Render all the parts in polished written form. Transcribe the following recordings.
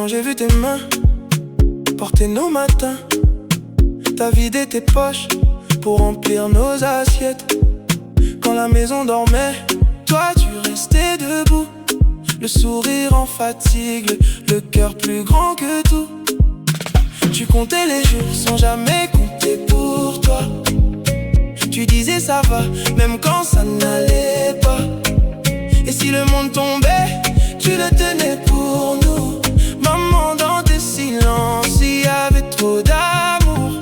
Quand j'ai vu tes mains porter nos matins, t'as vidé tes poches pour remplir nos assiettes. Quand la maison dormait, toi tu restais debout, le sourire en fatigue, le cœur plus grand que tout. Tu comptais les jours sans jamais compter pour toi. Tu disais ça va, même quand ça n'allait pas. Et si le monde tombait, tu le tenais pour nous. Maman, dans tes silences, il y avait trop d'amour.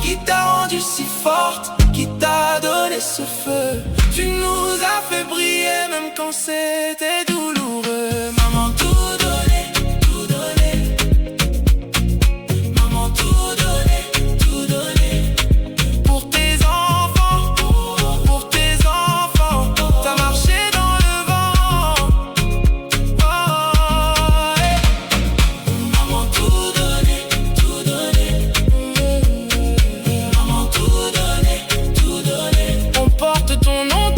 Qui t'a rendu si forte, qui t'a donné ce feu. Tu nous as fait briller même quand c'était douloureux. Maman, tout donné, tout donné. Maman, tout donné, tout donné. Pour tes enfants, pour tes enfants. T'as marché dans le vent. Oh, hey. Maman, tout donné, tout donné. Maman, tout donné, tout donné. On porte ton nom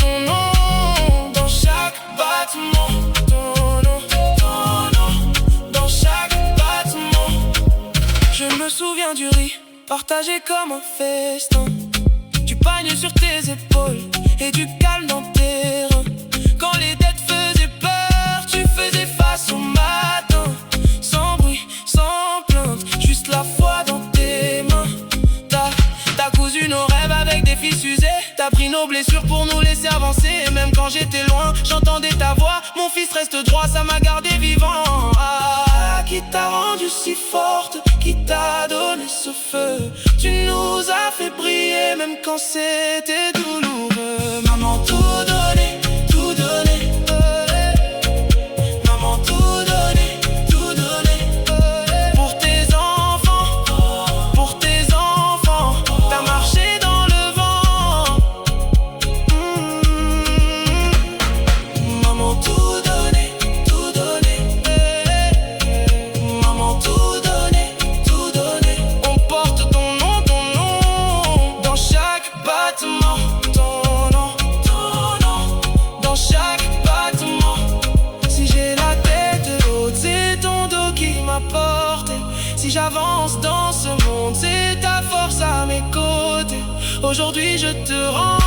dans chaque battement. Ton nom dans chaque battement. Je me souviens du riz partagé comme un festin, du pagne sur tes épaules et du calme dans tes reins. Quand les dettes faisaient peur, tu faisais face au matin. Sans bruit, sans plainte, juste la foi dans tes mains. T'as cousu nos rêves avec des fils usés. T'as pris nos blessures pour nous laisser avancer. Et même quand j'étais loin, j'entendais ta voix. Mon fils reste droit, ça m'a gardé vivant. Ah, qui t'a rendu si forte, qui t'a donné ce feu. Tu nous as fait briller même quand c'était douloureux. Maman, tout donné, tout donné. Maman, tout donné, tout donné. Pour tes enfants, pour tes enfants. T'as marché dans le vent. Maman, tout donné, tout donné. Maman, tout donné, tout donné. On porte ton nom dans chaque battement. Ton nom dans chaque battement. Si j'ai la tête haute, c'est ton dos qui m'a porté. Si j'avance dans ce monde, c'est ta force à mes côtés. Aujourd'hui je te rends